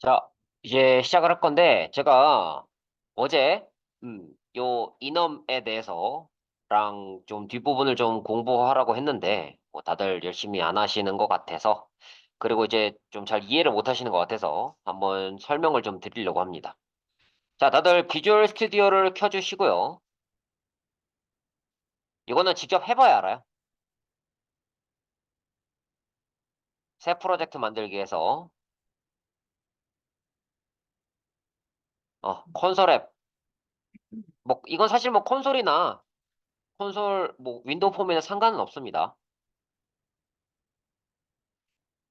자, 이제 시작을 할 건데, 제가 어제, 요 인엄에 대해서랑 좀 뒷부분을 좀 공부하라고 했는데, 뭐 다들 열심히 안 하시는 것 같아서, 그리고 이제 좀 잘 이해를 못 하시는 것 같아서 한번 설명을 좀 드리려고 합니다. 자, 다들 비주얼 스튜디오를 켜주시고요. 이거는 직접 해봐야 알아요. 새 프로젝트 만들기 위해서, 콘솔 앱. 뭐, 이건 사실 뭐 콘솔이나 콘솔, 뭐, 윈도우 폼에는 상관은 없습니다.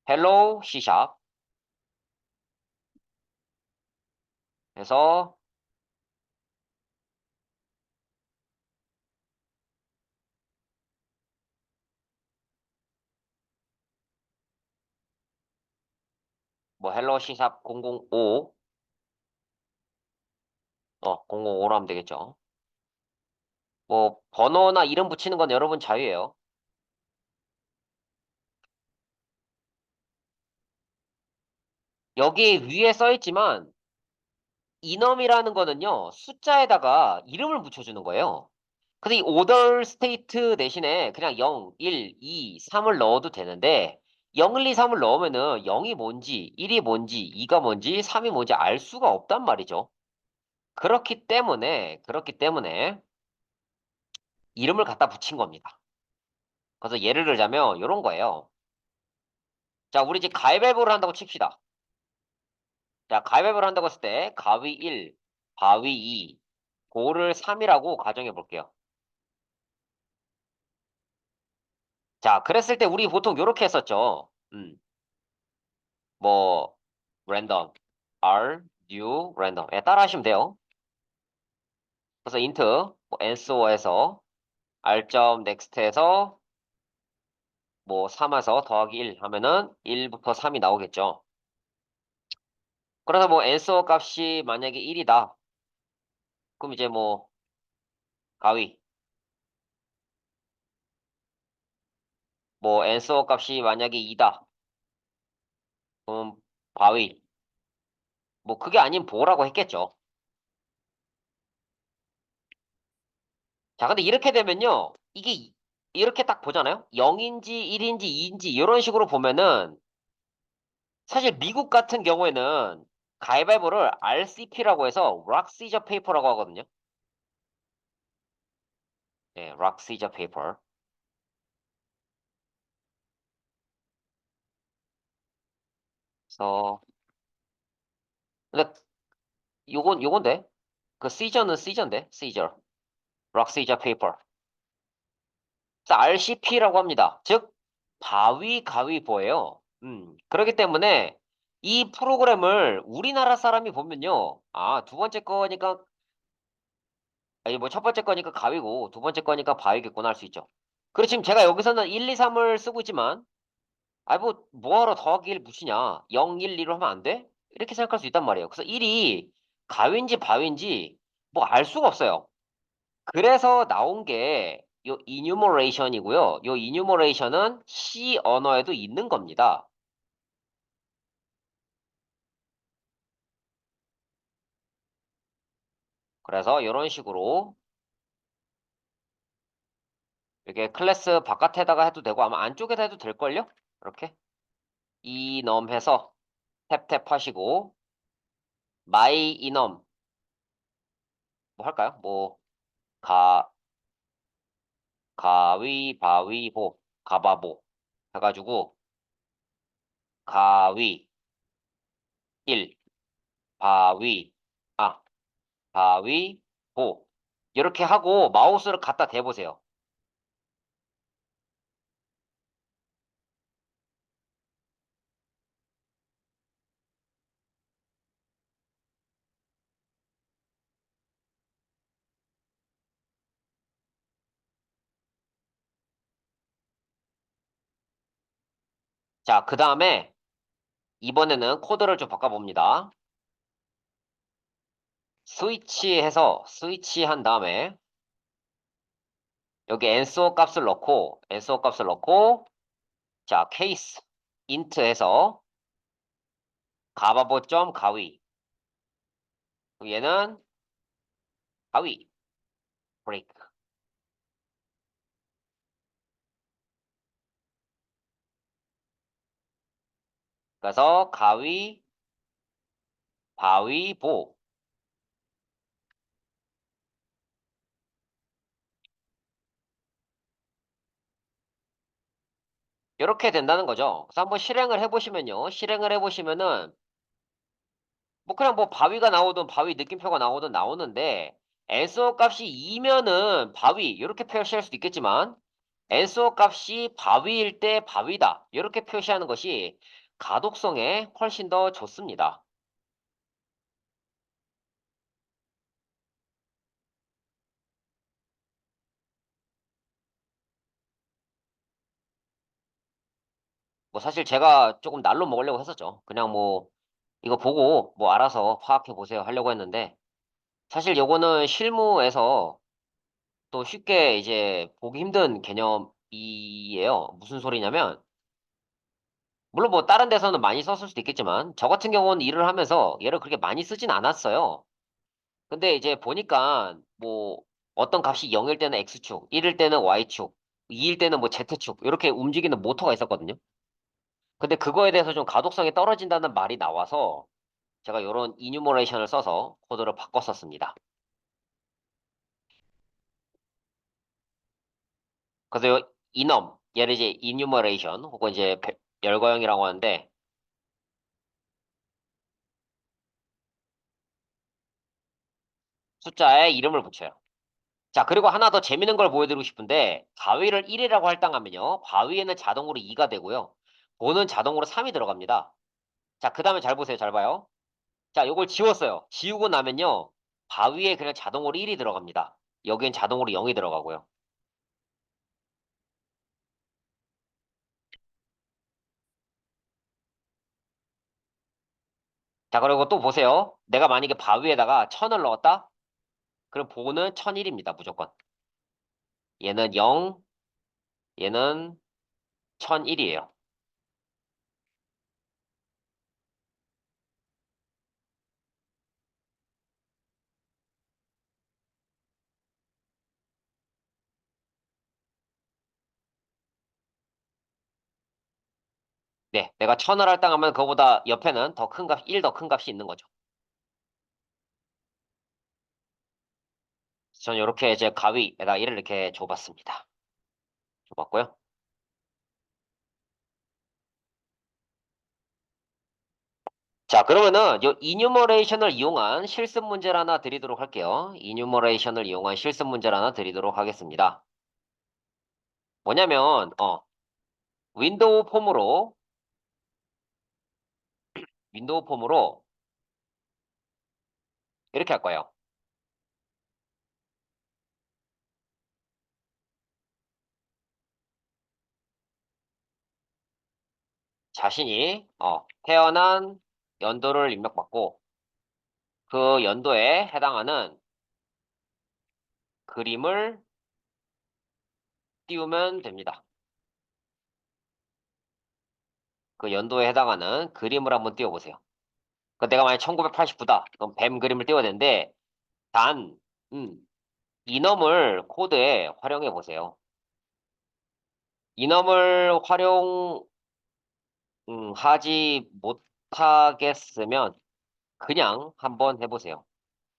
헬로우 C샵 해서 뭐 헬로 C샵 005 005로 하면 되겠죠. 뭐 번호나 이름 붙이는 건 여러분 자유예요. 여기 위에 써 있지만 이넘이라는 거는요, 숫자에다가 이름을 붙여주는 거예요. 근데 이 오더 스테이트 대신에 그냥 0, 1, 2, 3을 넣어도 되는데 0, 1, 2, 3을 넣으면은 0이 뭔지, 1이 뭔지, 2가 뭔지, 3이 뭔지 알 수가 없단 말이죠. 그렇기 때문에 이름을 갖다 붙인 겁니다. 그래서 예를 들자면 이런 거예요. 자, 우리 이제 가위바위보를 한다고 칩시다. 자, 가위바위보를 한다고 했을 때 가위 1, 바위 2, 고를 3이라고 가정해 볼게요. 자, 그랬을 때 우리 보통 이렇게 했었죠. 뭐 랜덤 R, new, 랜덤. 예, 따라 하시면 돼요. 그래서 int 뭐 answer에서 r.next에서 뭐 3에서 더하기 1 하면은 1부터 3이 나오겠죠. 그래서 뭐 answer 값이 만약에 1이다. 그럼 이제 뭐 가위 뭐 answer 값이 만약에 2다. 바위. 뭐 그게 아닌 보라고 했겠죠. 자, 근데 이렇게 되면요. 이렇게 딱 보잖아요. 0인지 1인지 2인지 이런 식으로 보면은 사실 미국 같은 경우에는 가위바위보를 RCP라고 해서 Rock, Scissor, Paper라고 하거든요. 네, Rock, Scissor, Paper. 그래서 근데 요건데 그 Scissor는 Scissor인데 Scissor, Rock, Scissor, Paper. 그래서 RCP라고 합니다. 즉 바위 가위보예요. 그렇기 때문에 이 프로그램을 우리나라 사람이 보면요. 아, 두 번째 거니까 아니 뭐 첫 번째 거니까 가위고 두 번째 거니까 바위겠구나 할 수 있죠. 그리고 지금 제가 여기서는 1, 2, 3을 쓰고 있지만 아 뭐 뭐하러 더하기 1 붙이냐. 0, 1, 2로 하면 안 돼? 이렇게 생각할 수 있단 말이에요. 그래서 1이 가위인지 바위인지 뭐 알 수가 없어요. 그래서 나온 게 요 enumeration이고요. 요 enumeration은 C 언어에도 있는 겁니다. 그래서 이런 식으로 이렇게 클래스 바깥에다가 해도 되고 아마 안쪽에다 해도 될걸요? 이렇게 enum 해서 탭탭 하시고 my enum 뭐 할까요? 뭐 가, 가위바위보 가바보 해가지고 가위 1 바위 아 바위보 이렇게 하고 마우스를 갖다 대보세요. 자, 그 다음에 이번에는 코드를 좀 바꿔봅니다. 스위치한 다음에 여기 answer 값을 넣고 자 케이스 인트 해서 가바보 점 가위. 그럼 얘는 가위. 브레이크. 그래서 가위, 바위, 보. 이렇게 된다는 거죠. 그래서 한번 실행을 해보시면요. 실행을 해보시면은 뭐 그냥 뭐 바위가 나오든 바위 느낌표가 나오든 나오는데 앤서 값이 2면은 바위 이렇게 표시할 수도 있겠지만 앤서 값이 바위일 때 바위다 이렇게 표시하는 것이 가독성에 훨씬 더 좋습니다. 뭐 사실 제가 조금 날로 먹으려고 했었죠. 그냥 뭐 이거 보고 뭐 알아서 파악해 보세요 하려고 했는데 사실 요거는 실무에서 또 쉽게 이제 보기 힘든 개념이에요. 무슨 소리냐면 물론 뭐 다른 데서는 많이 썼을 수도 있겠지만 저 같은 경우는 일을 하면서 얘를 그렇게 많이 쓰진 않았어요. 근데 이제 보니까 뭐 어떤 값이 0일 때는 X축, 1일 때는 Y축, 2일 때는 뭐 Z축 이렇게 움직이는 모터가 있었거든요. 근데 그거에 대해서 좀 가독성이 떨어진다는 말이 나와서 제가 이런 이뉴머레이션을 써서 코드를 바꿨었습니다. 그래서 요 이넘 얘를 이제 이뉴머레이션 혹은 이제 열거형이라고 하는데 숫자에 이름을 붙여요. 자, 그리고 하나 더 재밌는 걸 보여드리고 싶은데, 바위를 1이라고 할당하면요. 바위에는 자동으로 2가 되고요. 보는 자동으로 3이 들어갑니다. 자, 그 다음에 잘 보세요. 잘 봐요. 자, 요걸 지웠어요. 지우고 나면요. 바위에 그냥 자동으로 1이 들어갑니다. 여기엔 자동으로 0이 들어가고요. 자, 그리고 또 보세요. 내가 만약에 바위에다가 1000을 넣었다? 그럼 보는 1001입니다. 무조건. 얘는 0, 얘는 1001이에요. 네, 내가 1000을 할당하면 그거보다 옆에는 더 큰 값, 1 더 큰 값이 있는 거죠. 저는 이렇게 이제 가위에다 1을 이렇게 줘봤습니다. 줘봤고요. 자, 그러면은 요 이뉴머레이션을 이용한 실습 문제를 하나 드리도록 할게요. 이뉴머레이션을 이용한 실습 문제를 하나 드리도록 하겠습니다. 뭐냐면 윈도우 폼으로 윈도우 폼으로 이렇게 할 거예요. 자신이 태어난 연도를 입력받고 그 연도에 해당하는 그림을 띄우면 됩니다. 그 연도에 해당하는 그림을 한번 띄워보세요. 그 내가 만약 1989다. 그럼 뱀 그림을 띄워야 되는데 단, 음, 이넘을 코드에 활용해 보세요. 이넘을 하지 못하겠으면 그냥 한번 해보세요.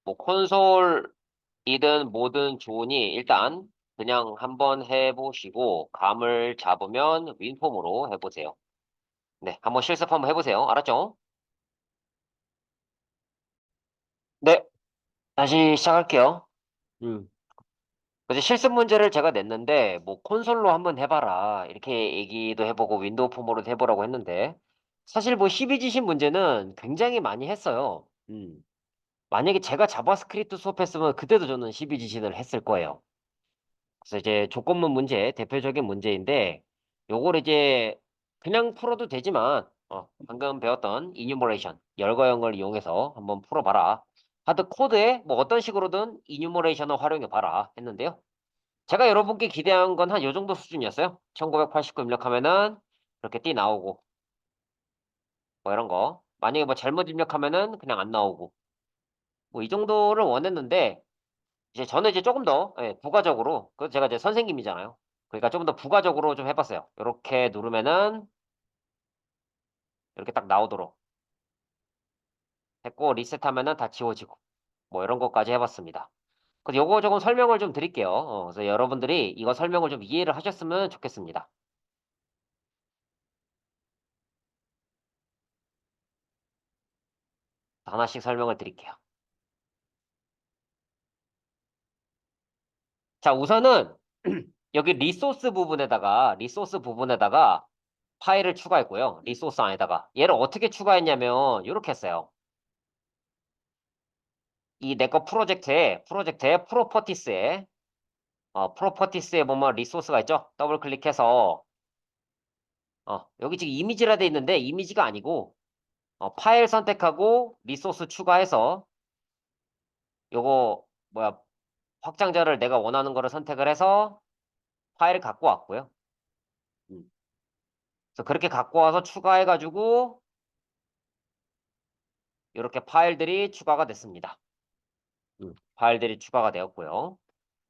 뭐 콘솔이든 뭐든 좋으니 일단 그냥 한번 해보시고 감을 잡으면 윈폼으로 해보세요. 네, 한번 실습 한번 해보세요. 알았죠? 네, 다시 시작할게요. 음. 그래서 실습 문제를 제가 냈는데 뭐 콘솔로 한번 해봐라 이렇게 얘기도 해보고 윈도우 폼으로도 해보라고 했는데 사실 뭐 12지신 문제는 굉장히 많이 했어요. 만약에 제가 자바스크립트 수업했으면 그때도 저는 12지신을 했을 거예요. 그래서 이제 조건문 문제 대표적인 문제인데 요걸 이제 그냥 풀어도 되지만 방금 배웠던 이뉴머레이션 열거형을 이용해서 한번 풀어봐라. 하드 코드에 뭐 어떤 식으로든 이뉴머레이션을 활용해봐라 했는데요. 제가 여러분께 기대한 건 한 요 정도 수준이었어요. 1989 입력하면은 이렇게 띠 나오고 뭐 이런 거. 만약에 뭐 잘못 입력하면은 그냥 안 나오고. 뭐 이 정도를 원했는데, 이제 저는 이제 조금 더, 예, 부가적으로, 그 제가 이제 선생님이잖아요. 그러니까 좀 더 부가적으로 좀 해봤어요. 이렇게 누르면은, 이렇게 딱 나오도록 했고, 리셋하면은 다 지워지고, 뭐 이런 것까지 해봤습니다. 그래서 요거 조금 설명을 좀 드릴게요. 그래서 여러분들이 이거 설명을 좀 이해를 하셨으면 좋겠습니다. 하나씩 설명을 드릴게요. 자, 우선은 여기 리소스 부분에다가 파일을 추가했고요. 리소스 안에다가. 얘를 어떻게 추가했냐면, 이렇게 했어요. 이 내 거 프로젝트에 프로퍼티스에 보면 리소스가 있죠? 더블 클릭해서, 여기 지금 이미지라 돼 있는데, 이미지가 아니고, 파일 선택하고, 리소스 추가해서, 요거, 뭐야, 확장자를 내가 원하는 거를 선택을 해서, 파일을 갖고 왔고요. 음. 그래서 그렇게 갖고 와서 추가해가지고, 이렇게 파일들이 추가가 됐습니다. 파일들이 추가가 되었고요.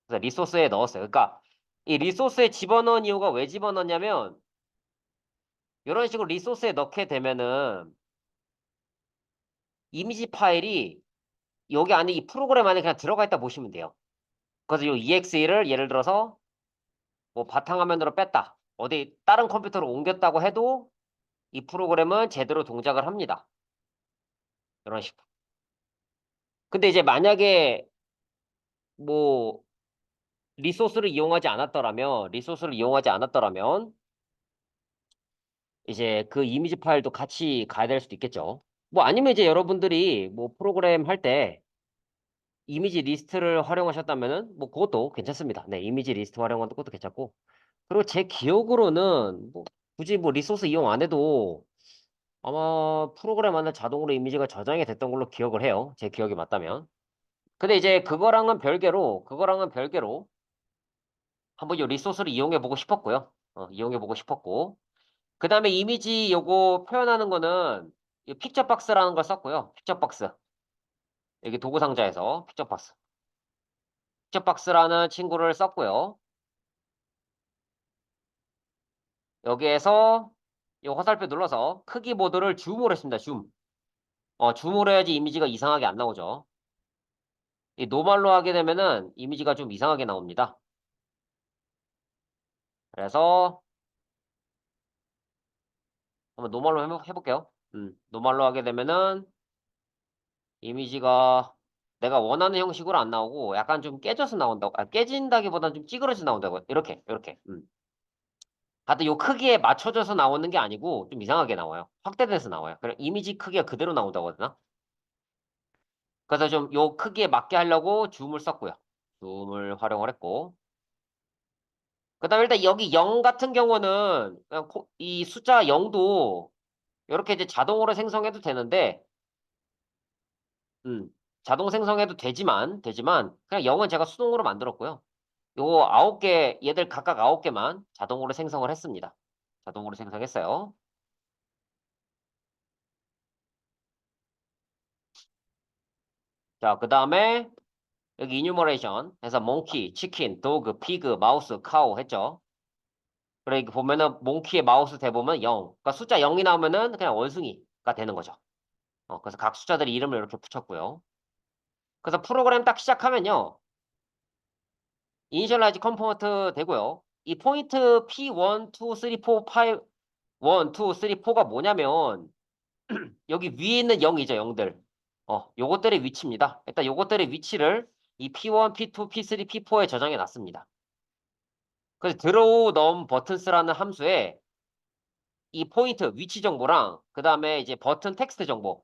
그래서 리소스에 넣었어요. 그러니까 이 리소스에 집어넣은 이유가 왜 집어넣냐면 이런 식으로 리소스에 넣게 되면은 이미지 파일이 여기 안에 이 프로그램 안에 그냥 들어가 있다 보시면 돼요. 그래서 이 EXE를 예를 들어서 뭐 바탕화면으로 뺐다. 어디 다른 컴퓨터로 옮겼다고 해도 이 프로그램은 제대로 동작을 합니다. 이런 식으로. 근데 이제 만약에 뭐 리소스를 이용하지 않았더라면 이제 그 이미지 파일도 같이 가야 될 수도 있겠죠. 뭐 아니면 이제 여러분들이 뭐 프로그램 할 때 이미지 리스트를 활용하셨다면은 뭐 그것도 괜찮습니다. 네, 이미지 리스트 활용하는 것도 괜찮고. 그리고 제 기억으로는 뭐 굳이 뭐 리소스 이용 안 해도 아마 프로그램 안에 자동으로 이미지가 저장이 됐던 걸로 기억을 해요. 제 기억이 맞다면. 근데 이제 그거랑은 별개로 한번 이 리소스를 이용해 보고 싶었고요. 이용해 보고 싶었고. 그 다음에 이미지 요거 표현하는 거는 이 픽처박스라는 걸 썼고요. 픽처박스. 여기 도구 상자에서 픽처박스. 픽처박스라는 친구를 썼고요. 여기에서 요 화살표 눌러서 크기 모드를 줌으로 했습니다. 줌. 줌으로 해야지 이미지가 이상하게 안 나오죠. 이 노멀로 하게 되면은 이미지가 좀 이상하게 나옵니다. 그래서 한번 노멀로 해볼게요. 노멀로 하게 되면은 이미지가 내가 원하는 형식으로 안 나오고 약간 좀 깨져서 나온다고. 깨진다기보다는 좀 찌그러져 나온다고. 이렇게. 하여튼 요 크기에 맞춰져서 나오는 게 아니고 좀 이상하게 나와요. 확대돼서 나와요. 그냥 이미지 크기가 그대로 나온다고 하나? 그래서 좀 요 크기에 맞게 하려고 줌을 썼고요. 줌을 활용을 했고. 그다음에 일단 여기 0 같은 경우는 그냥 이 숫자 0도 이렇게 이제 자동으로 생성해도 되는데, 음, 자동 생성해도 되지만 그냥 0은 제가 수동으로 만들었고요. 요거 9개, 얘들 각각 9개만 자동으로 생성을 했습니다. 자동으로 생성했어요. 자, 그 다음에 여기 이뉴머레이션 해서 몽키, 치킨, 도그, 피그, 마우스, 카우 했죠. 그래 이거 보면은 몽키의 마우스 대보면 0. 그러니까 숫자 0이 나오면은 그냥 원숭이가 되는 거죠. 그래서 각 숫자들이 이름을 이렇게 붙였고요. 그래서 프로그램 딱 시작하면요. 이니셜라이즈 컴포넌트 되고요. 이 포인트 P1, 2, 3, 4, 5, 1, 2, 3, 4가 뭐냐면 여기 위에 있는 0이죠, 0들. 요것들의 위치입니다. 일단 요것들의 위치를 이 P1, P2, P3, P4에 저장해 놨습니다. 그래서 드로우 넘 버튼스라는 함수에 이 포인트 위치 정보랑 그 다음에 이제 버튼 텍스트 정보.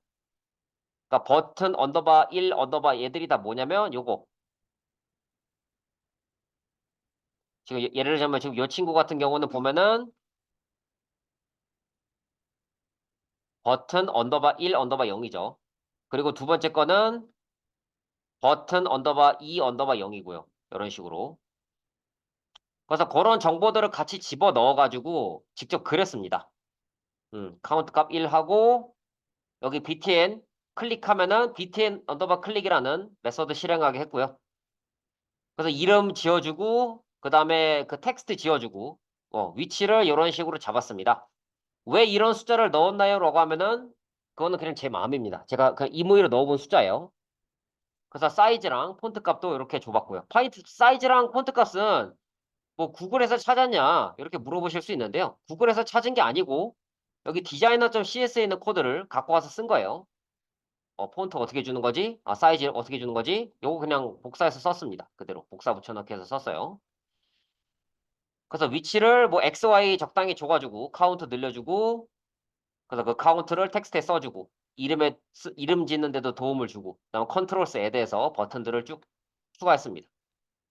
그러니까 버튼 언더바 1 언더바 얘들이 다 뭐냐면 요거. 지금 예를 들자면 지금 요 친구 같은 경우는 보면은 버튼 언더바 1 언더바 0이죠. 그리고 두 번째 거는 버튼 언더바 2 언더바 0이고요. 이런 식으로. 그래서 그런 정보들을 같이 집어 넣어가지고 직접 그렸습니다. 카운트 값 1 하고 여기 btn 클릭하면은 btn 언더바 클릭이라는 메서드 실행하게 했고요. 그래서 이름 지어주고 그 다음에 그 텍스트 지어주고 위치를 이런 식으로 잡았습니다. 왜 이런 숫자를 넣었나요? 라고 하면은 그거는 그냥 제 마음입니다. 제가 그냥 임의로 넣어본 숫자예요. 그래서 사이즈랑 폰트 값도 이렇게 줘봤고요. 파인트 사이즈랑 폰트 값은 뭐 구글에서 찾았냐 이렇게 물어보실 수 있는데요. 구글에서 찾은 게 아니고 여기 디자이너.cs에 있는 코드를 갖고 와서 쓴 거예요. 폰트 어떻게 주는 거지? 사이즈 어떻게 주는 거지? 요거 그냥 복사해서 썼습니다. 그대로 복사 붙여넣기 해서 썼어요. 그래서 위치를 뭐 XY 적당히 줘가지고 카운트 늘려주고 그래서 그 카운트를 텍스트에 써주고 이름 짓는 데도 도움을 주고 그다음 컨트롤 스 애드해서 버튼들을 쭉 추가했습니다.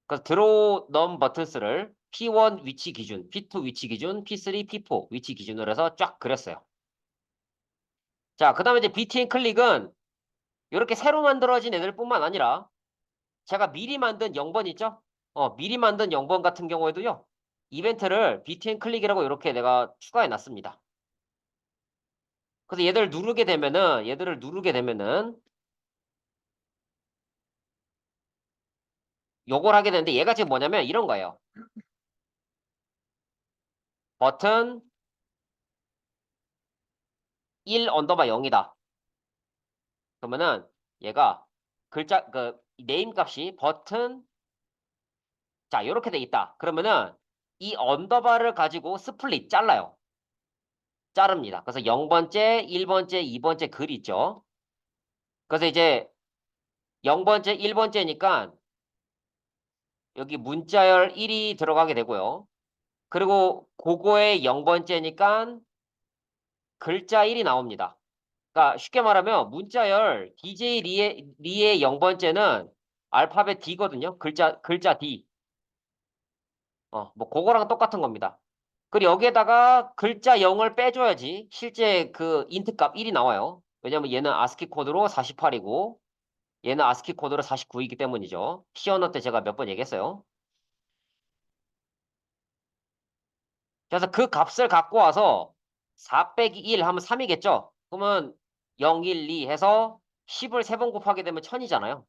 그래서 드로우 넘 버튼스를 P1 위치 기준, P2 위치 기준, P3, P4 위치 기준으로 해서 쫙 그렸어요. 자, 그 다음에 이제 BTN 클릭은 이렇게 새로 만들어진 애들뿐만 아니라 제가 미리 만든 0번 있죠? 미리 만든 0번 같은 경우에도요. 이벤트를 BTN 클릭이라고 이렇게 내가 추가해 놨습니다. 그래서 얘들을 누르게 되면은 요걸 하게 되는데 얘가 지금 뭐냐면 이런 거예요. 버튼 1 언더바 0이다. 그러면은 얘가 글자 그 네임 값이 버튼 자 이렇게 돼 있다. 그러면은 이 언더바를 가지고 스플릿 잘라요. 자릅니다. 그래서 0번째, 1번째, 2번째 글 있죠. 그래서 이제 0번째, 1번째니까 여기 문자열 1이 들어가게 되고요. 그리고 그거의 0번째니까 글자 1이 나옵니다. 그러니까 쉽게 말하면 문자열 DJ 리의 0번째는 알파벳 D거든요. 글자 D. 뭐 그거랑 똑같은 겁니다. 그리고 여기에다가 글자 0을 빼줘야지 실제 그 인트 값 1이 나와요. 왜냐면 얘는 아스키 코드로 48이고 얘는 아스키 코드로 49이기 때문이죠. 시 언어 때 제가 몇 번 얘기했어요. 그래서 그 값을 갖고 와서 4 빼기 1 하면 3이겠죠? 그러면 0, 1, 2 해서 10을 3번 곱하게 되면 1000이잖아요.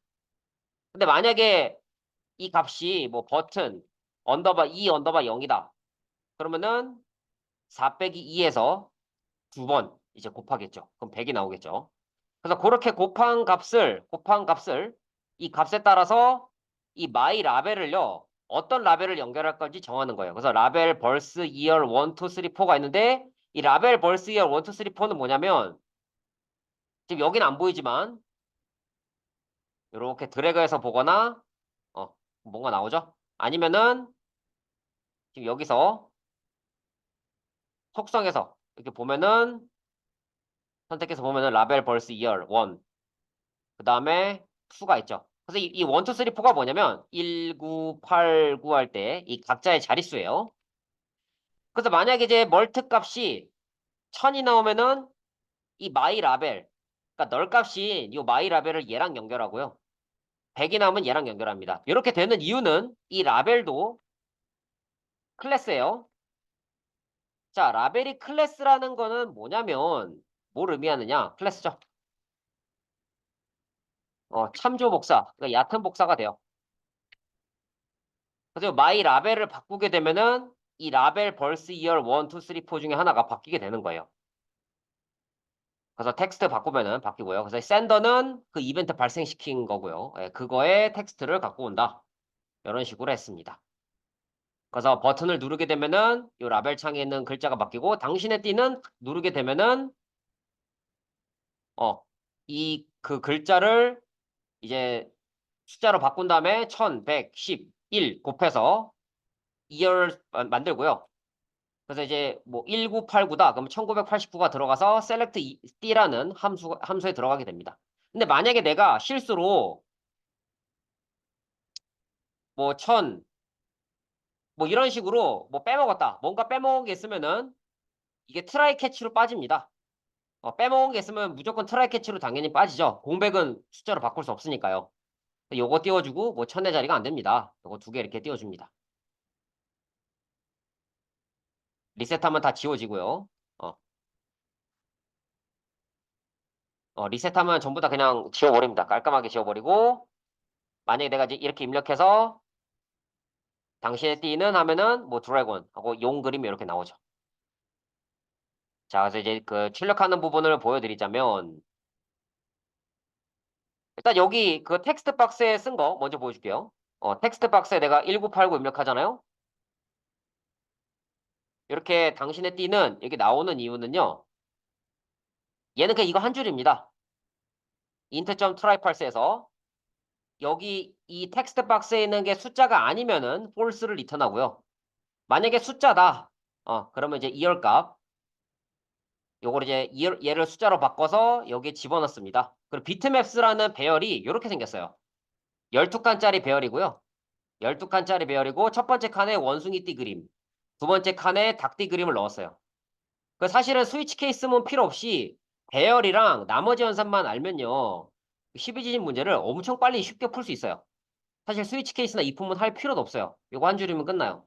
근데 만약에 이 값이 뭐 버튼 언더바 2 언더바 0이다. 그러면은 4 빼기 2에서 2번 이제 곱하겠죠. 그럼 100이 나오겠죠. 그래서 그렇게 곱한 값을 이 값에 따라서 이 마이 라벨을요. 어떤 라벨을 연결할 건지 정하는 거예요. 그래서 라벨 벌스 이얼 1, 2, 3, 4가 있는데 이 라벨 벌스 이얼 1, 2, 3, 4는 뭐냐면 지금 여기는 안 보이지만 이렇게 드래그해서 보거나 뭔가 나오죠? 아니면은 지금 여기서 속성에서 이렇게 보면은 선택해서 보면은 라벨 벌스 이얼 1 그 다음에 2가 있죠. 그래서 이 1, 2, 3, 4가 뭐냐면 1, 9, 8, 9 할 때 이 각자의 자릿수예요. 그래서 만약에 이제 멀트 값이 1000이 나오면은 이 마이 라벨 그러니까 널 값이 이 마이 라벨을 얘랑 연결하고요. 100이 나오면 얘랑 연결합니다. 이렇게 되는 이유는 이 라벨도 클래스예요. 자, 라벨이 클래스라는 거는 뭐냐면 뭘 의미하느냐? 클래스죠. 참조 복사, 그러니까 얕은 복사가 돼요. 그래서 마이 라벨을 바꾸게 되면은 이 라벨 벌스 이얼 1, 2, 3, 4 중에 하나가 바뀌게 되는 거예요. 그래서 텍스트 바꾸면은 바뀌고요. 그래서 샌더는 그 이벤트 발생시킨 거고요. 예, 그거에 텍스트를 갖고 온다. 이런 식으로 했습니다. 그래서 버튼을 누르게 되면은 이 라벨 창에 있는 글자가 바뀌고 당신의 띠는 누르게 되면은 이 그 글자를 이제 숫자로 바꾼 다음에 1110, 1 곱해서 2열 만들고요. 그래서 이제 뭐 1989다. 그럼 1989가 들어가서 select D라는 함수에 들어가게 됩니다. 근데 만약에 내가 실수로 뭐 1000, 뭐 이런 식으로 뭐 빼먹었다. 뭔가 빼먹은 게 있으면은 이게 트라이 캐치로 빠집니다. 빼먹은 게 있으면 무조건 트라이 캐치로 당연히 빠지죠. 공백은 숫자로 바꿀 수 없으니까요. 요거 띄워주고 뭐 1000의 자리가 안 됩니다. 요거 두 개 이렇게 띄워줍니다. 리셋하면 다 지워지고요. 어. 리셋하면 전부 다 그냥 지워버립니다. 깔끔하게 지워버리고, 만약에 내가 이제 이렇게 입력해서 당신의 띠는 하면은 뭐 드래곤 하고 용 그림이 이렇게 나오죠. 자, 그래서 이제 그 출력하는 부분을 보여드리자면, 일단 여기 그 텍스트 박스에 쓴 거 먼저 보여줄게요. 텍스트 박스에 내가 1989 입력하잖아요. 이렇게 당신의 띠는 여기 나오는 이유는요. 얘는 그냥 이거 한 줄입니다. int.tryparse에서 여기 이 텍스트 박스에 있는 게 숫자가 아니면은 false를 리턴하고요. 만약에 숫자다. 그러면 이제 2열 값. 요걸 이제 얘를 숫자로 바꿔서 여기에 집어넣습니다. 그리고 비트맵스라는 배열이 이렇게 생겼어요. 12칸짜리 배열이고요. 12칸짜리 배열이고 첫 번째 칸에 원숭이띠 그림, 두 번째 칸에 닭띠 그림을 넣었어요. 그 사실은 스위치 케이스문 필요 없이 배열이랑 나머지 연산만 알면요. 12지진 문제를 엄청 빨리 쉽게 풀 수 있어요. 사실 스위치 케이스나 이품은 할 필요도 없어요. 요거 한 줄이면 끝나요.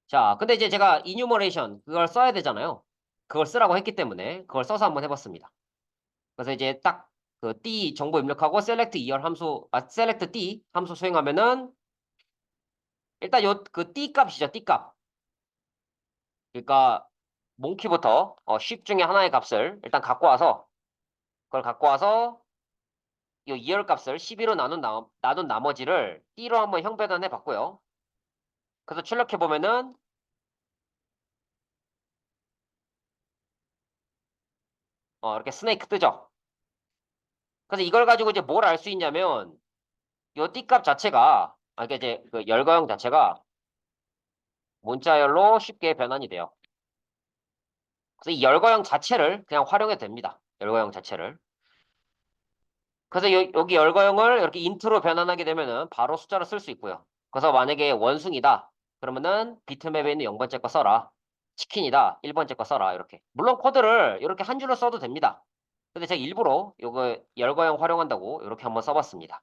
자, 근데 이제 제가 이뉴머레이션 그걸 써야 되잖아요. 그걸 쓰라고 했기 때문에 그걸 써서 한번 해봤습니다. 그래서 이제 딱 그 D 정보 입력하고 select 2열 함수, select D 함수 수행하면은 일단 요 그 D 값이죠, D 값. 그러니까 몽키부터 쉽 중에 하나의 값을 일단 갖고 와서 그걸 갖고 와서 이 2열 값을 12로 나눈 나머지를 D로 한번 형변환해 봤고요. 그래서 출력해 보면은 이렇게 스네이크 뜨죠. 그래서 이걸 가지고 이제 뭘 알 수 있냐면 요 D값 자체가 이게 이제 그 열거형 자체가 문자열로 쉽게 변환이 돼요. 그래서 이 열거형 자체를 그냥 활용해도 됩니다. 열거형 자체를. 그래서 여기 열거형을 이렇게 인트로 변환하게 되면은 바로 숫자로 쓸 수 있고요. 그래서 만약에 원숭이다. 그러면은 비트맵에 있는 0번째 거 써라. 치킨이다. 1번째 거 써라. 이렇게. 물론 코드를 이렇게 한 줄로 써도 됩니다. 근데 제가 일부러 요거 열거형 활용한다고 이렇게 한번 써봤습니다.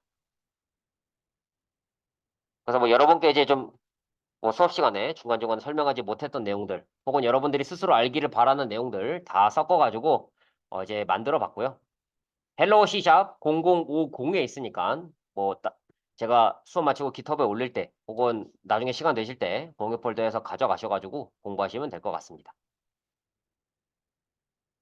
그래서 뭐 여러분께 이제 좀 뭐 수업 시간에 중간중간 설명하지 못했던 내용들, 혹은 여러분들이 스스로 알기를 바라는 내용들 다 섞어가지고 이제 만들어 봤고요. 헬로우 C샵 0050에 있으니까 뭐 제가 수업 마치고 깃허브에 올릴 때 혹은 나중에 시간 되실 때 공유 폴더에서 가져가셔가지고 공부하시면 될 것 같습니다.